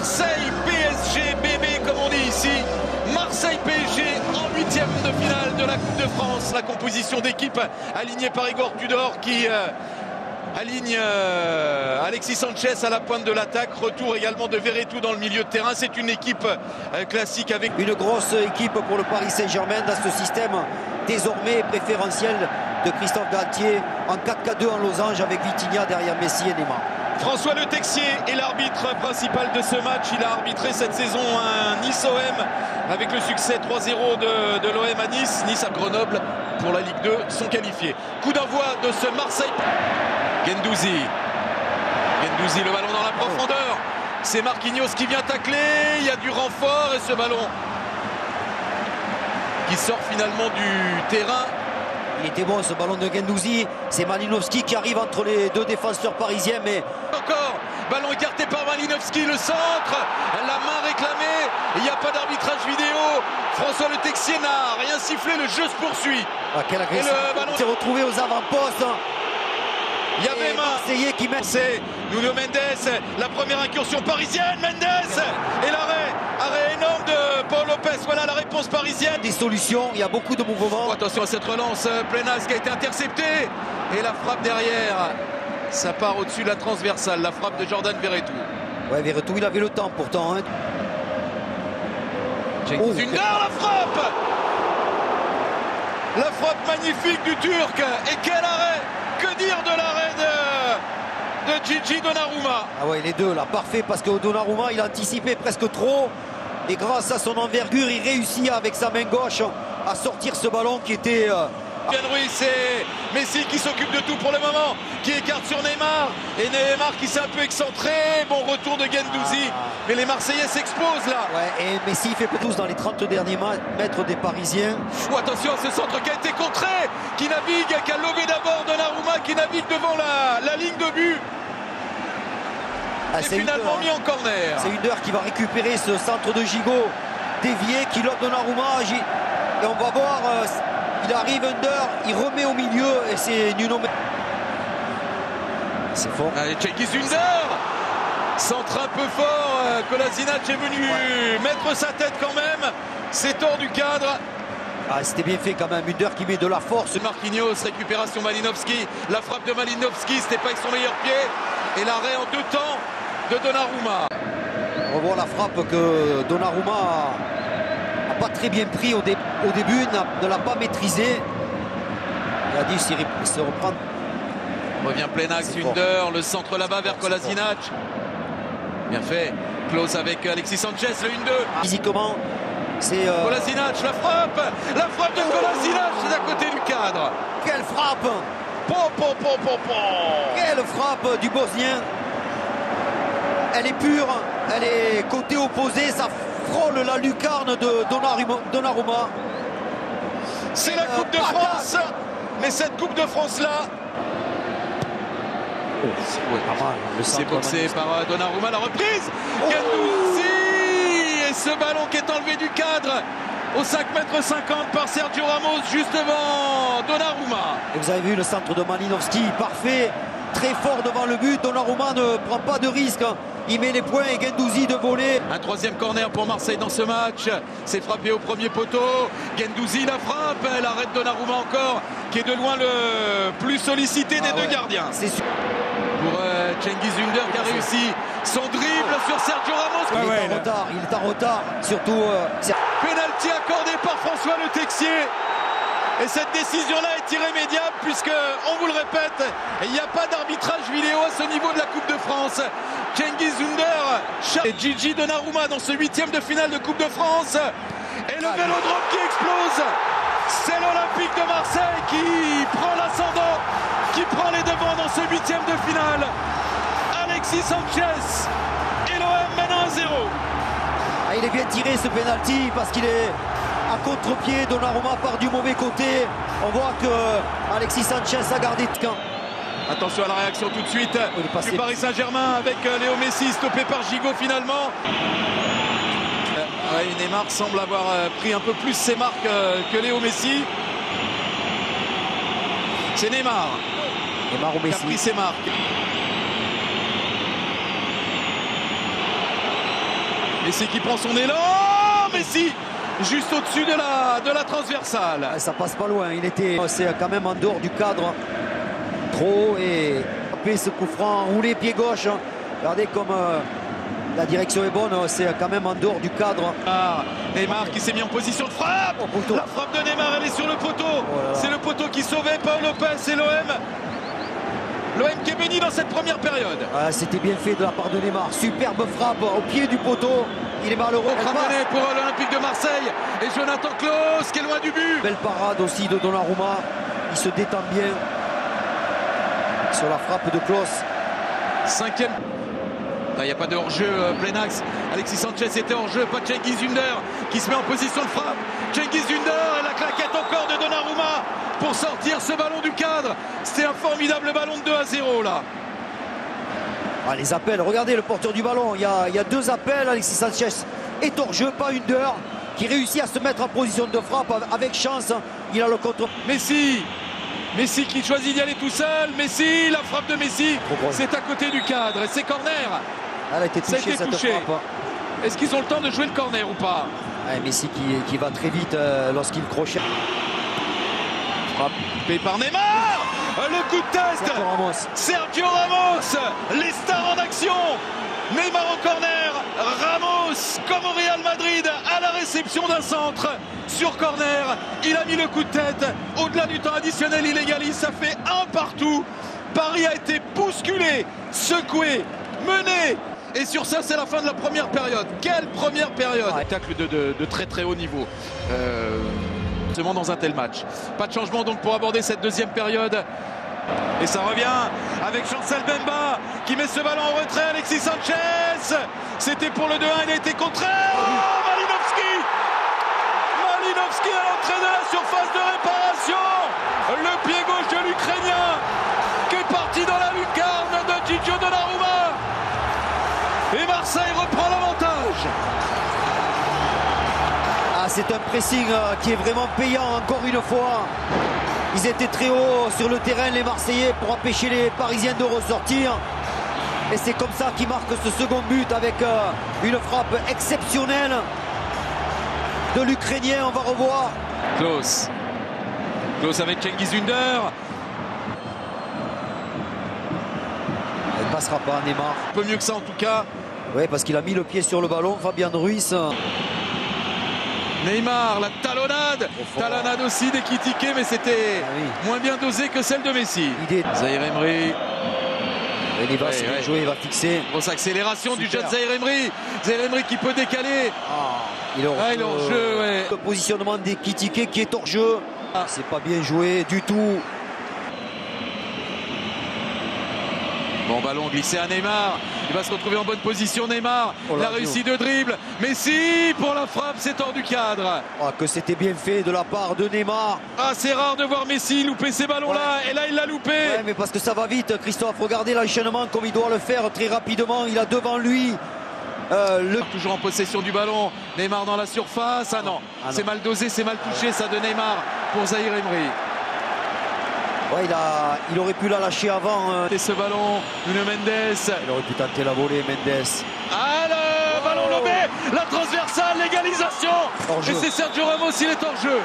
Marseille PSG bébé comme on dit ici. Marseille PSG en huitième de finale de la Coupe de France. La composition d'équipe alignée par Igor Tudor qui aligne Alexis Sanchez à la pointe de l'attaque. Retour également de Verretou dans le milieu de terrain. C'est une équipe classique avec une grosse équipe pour le Paris Saint-Germain dans ce système désormais préférentiel de Christophe Galtier en 4-4-2 en losange avec Vitinha derrière Messi et Neymar. François Le Texier est l'arbitre principal de ce match. Il a arbitré cette saison un Nice-OM avec le succès 3-0 de l'OM à Nice. Nice à Grenoble pour la Ligue 2 sont qualifiés. Coup d'envoi de ce Marseille. Guendouzi, le ballon dans la profondeur. C'est Marquinhos qui vient tacler. Il y a du renfort et ce ballon qui sort finalement du terrain. Il était bon ce ballon de Guendouzi. C'est Malinowski qui arrive entre les deux défenseurs parisiens. Mais encore ballon écarté par Malinowski, le centre, la main réclamée. Il n'y a pas d'arbitrage vidéo. François Le Texier n'a rien sifflé. Le jeu se poursuit. Ah, quelle agression. Le ballon s'est retrouvé aux avant-postes. Il y avait Marseillais qui met. C'est Nuno Mendes, la première incursion parisienne. Mendes et arrêt énorme de Paul Lopez. Voilà la réponse parisienne. Des solutions, il y a beaucoup de mouvements. Oh, attention à cette relance, Plenas qui a été intercepté. Et la frappe derrière, ça part au-dessus de la transversale. La frappe de Jordan Verretou. Ouais, Verretou, il avait le temps pourtant. Hein. Une heure, la frappe. La frappe magnifique du Turc. Et quel arrêt. Que dire de l'arrêt de Gigi Donnarumma. Ah ouais, les deux là, parfait, parce que Donnarumma il a anticipé presque trop. Et grâce à son envergure, il réussit avec sa main gauche à sortir ce ballon qui était... Ruiz, c'est Messi qui s'occupe de tout pour le moment, qui écarte sur Neymar. Et Neymar qui s'est un peu excentré. Bon retour de Guendouzi. Mais les Marseillais s'explosent là. Ouais, et Messi fait tous dans les 30 derniers mètres des Parisiens. Attention à ce centre qui a été contré, qui navigue, qui a levé d'abord Donnarumma, qui navigue devant la ligne de but. C'est finalement mis en corner. C'est Under qui va récupérer ce centre de Gigot dévié, qui lobe Donnarumma. Et on va voir, il arrive Under, il remet au milieu et c'est Nuno. C'est fort. Allez, Cengiz Under. Centre un peu fort, Kolasinac est venu mettre sa tête quand même. C'est hors du cadre. Ah, c'était bien fait quand même, Under qui met de la force. Marquinhos, récupération Malinowski. La frappe de Malinowski, c'était pas avec son meilleur pied. Et l'arrêt en deux temps de Donnarumma. On voit la frappe que Donnarumma n'a pas très bien pris au début, ne l'a pas maîtrisé. Il a dit se reprendre. Revient Plenax, Under, le centre là-bas vers Kolasinac. Bien fait. Close avec Alexis Sanchez, le 1-2. Physiquement, c'est... Kolasinac, la frappe de Kolasinac, c'est à côté du cadre. Quelle frappe! Quelle frappe du Bosnien! Elle est pure, elle est côté opposé, ça frôle la lucarne de Donnarumma. C'est la Coupe de France, mais cette Coupe de France-là, c'est boxé par Donnarumma, la reprise. Guendouzi, et ce ballon qui est enlevé du cadre au 5,50 m par Sergio Ramos, juste devant Donnarumma. Et vous avez vu le centre de Malinowski, parfait, très fort devant le but. Donnarumma ne prend pas de risque, il met les points et Guendouzi de voler. Un troisième corner pour Marseille dans ce match. C'est frappé au premier poteau. Guendouzi la frappe, elle arrête Donnarumma encore, qui est de loin le plus sollicité des deux gardiens. C'est sûr. Pour Cengiz Under qui a réussi son dribble sur Sergio Ramos. Il est en retard, surtout... Penalty accordé par François Le Texier. Et cette décision-là est irrémédiable puisque, on vous le répète, il n'y a pas d'arbitrage vidéo à ce niveau de la Coupe de France. Cengiz Under et Gigi Donnarumma dans ce huitième de finale de Coupe de France. Et le vélodrome qui explose. C'est l'Olympique de Marseille qui prend l'ascendant, qui prend les devants dans ce huitième de finale. Alexis Sanchez et l'OM mène 1-0. Ah, il est bien tiré ce penalty parce qu'il est à contre-pied. Donnarumma part du mauvais côté. On voit que Alexis Sanchez a gardé de camp. Attention à la réaction tout de suite du Paris Saint-Germain avec Léo Messi stoppé par Gigot finalement. Neymar semble avoir pris un peu plus ses marques que Léo Messi. C'est Neymar ou Messi qui a pris ses marques. Messi qui prend son élan. Messi juste au-dessus de la transversale. Ça passe pas loin. C'est quand même en dehors du cadre. Trop et ce coup franc roulé pied gauche. Regardez comme la direction est bonne. C'est quand même en dehors du cadre. Neymar qui s'est mis en position de frappe. La frappe de Neymar, elle est sur le poteau. C'est le poteau qui sauvait Paul Lopez et l'OM. L'OM qui est béni dans cette première période. C'était bien fait de la part de Neymar. Superbe frappe au pied du poteau. Il est malheureux. Ramené pour l'Olympique de Marseille. Et Jonathan Klaus qui est loin du but. Belle parade aussi de Donnarumma. Il se détend bien sur la frappe de Klaus. 5e. Il n'y a pas de hors-jeu plein axe. Alexis Sanchez était hors-jeu. Pas Cengiz Ünder qui se met en position de frappe. Cengiz Ünder et la claquette encore de Donnarumma pour sortir ce ballon du cadre. C'était un formidable ballon de 2-0 là. Les appels, regardez le porteur du ballon. Il y a 2 appels. Alexis Sanchez est hors-jeu, pas Ünder qui réussit à se mettre en position de frappe avec chance. Il a le contre. Messi qui choisit d'y aller tout seul. Messi, la frappe de Messi, c'est à côté du cadre et c'est corner. Elle a été touchée, cette frappe. Est-ce qu'ils ont le temps de jouer le corner ou pas? Messi qui va très vite lorsqu'il crochette. Frappé par Neymar. Le coup de tête. Sergio Ramos. Les stars en action. Neymar au corner. Ramos, comme au Real Madrid, à la réception d'un centre sur corner. Il a mis le coup de tête. Au-delà du temps additionnel, il égalise. Ça fait 1 partout. Paris a été bousculé, secoué, mené. Et sur ça, c'est la fin de la première période. Quelle première période! Spectacle de très très haut niveau. Dans un tel match. Pas de changement donc pour aborder cette deuxième période. Et ça revient avec Chancel Bemba qui met ce ballon en retrait. Alexis Sanchez. C'était pour le 2-1, il a été contré. Malinovski à l'entrée de la surface de réparation. Le pied gauche de l'Ukrainien qui est parti dans la lucarne de Gigio Donnarumma. Et Marseille reprend l'avantage. C'est un pressing qui est vraiment payant encore une fois. Ils étaient très hauts sur le terrain, les Marseillais, pour empêcher les Parisiens de ressortir. Et c'est comme ça qu'ils marquent ce second but avec une frappe exceptionnelle de l'Ukrainien. On va revoir. Klaus avec Cengiz Ünder. Il ne passera pas, Neymar. Un peu mieux que ça en tout cas. Oui, parce qu'il a mis le pied sur le ballon. Fabien Ruiz. Neymar, la talonnade aussi d'Ekitike, mais c'était moins bien dosé que celle de Messi. Zahir Emery. Il va jouer, il va fixer. Grosse accélération du jeune Zahir Emery. Zahir Emery qui peut décaler. Il est hors jeu. Le positionnement d'Ekitike qui est hors jeu. C'est pas bien joué du tout. Bon ballon glissé à Neymar. Il va se retrouver en bonne position Neymar. La réussite de dribble. Messi pour la frappe, c'est hors du cadre. Que c'était bien fait de la part de Neymar. C'est rare de voir Messi louper ces ballons-là. Et là, il l'a loupé. Mais parce que ça va vite, Christophe. Regardez l'enchaînement comme il doit le faire très rapidement. Il a devant lui toujours en possession du ballon. Neymar dans la surface. Non. C'est mal dosé, c'est mal touché ça de Neymar pour Zahir Emery. Il aurait pu la lâcher avant. Et ce ballon, Nuno Mendes. Il aurait pu tenter la volée, Mendes. Le ballon lobé, la transversale, l'égalisation. Et c'est Sergio Ramos, il est hors jeu.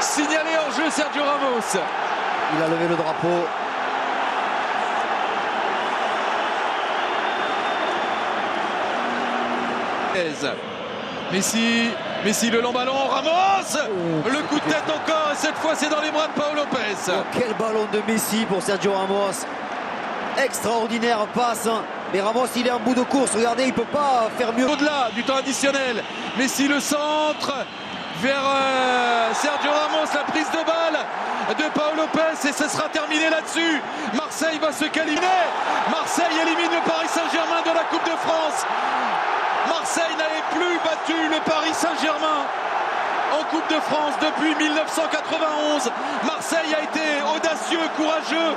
Signalé hors jeu, Sergio Ramos. Il a levé le drapeau. Messi, le long ballon, Ramos. Le coup de tête encore, et cette fois c'est dans les bras de Paul Lopez. Quel ballon de Messi pour Sergio Ramos. Extraordinaire passe. Mais Ramos, il est en bout de course. Regardez, il ne peut pas faire mieux. Au-delà du temps additionnel, Messi le centre vers Sergio Ramos, la prise de balle de Paul Lopez, et ce sera terminé là-dessus. Marseille va se qualifier. Marseille élimine le Paris Saint-Germain de la Coupe de France. Marseille n'avait plus battu le Paris Saint-Germain en Coupe de France depuis 1991. Marseille a été audacieux, courageux.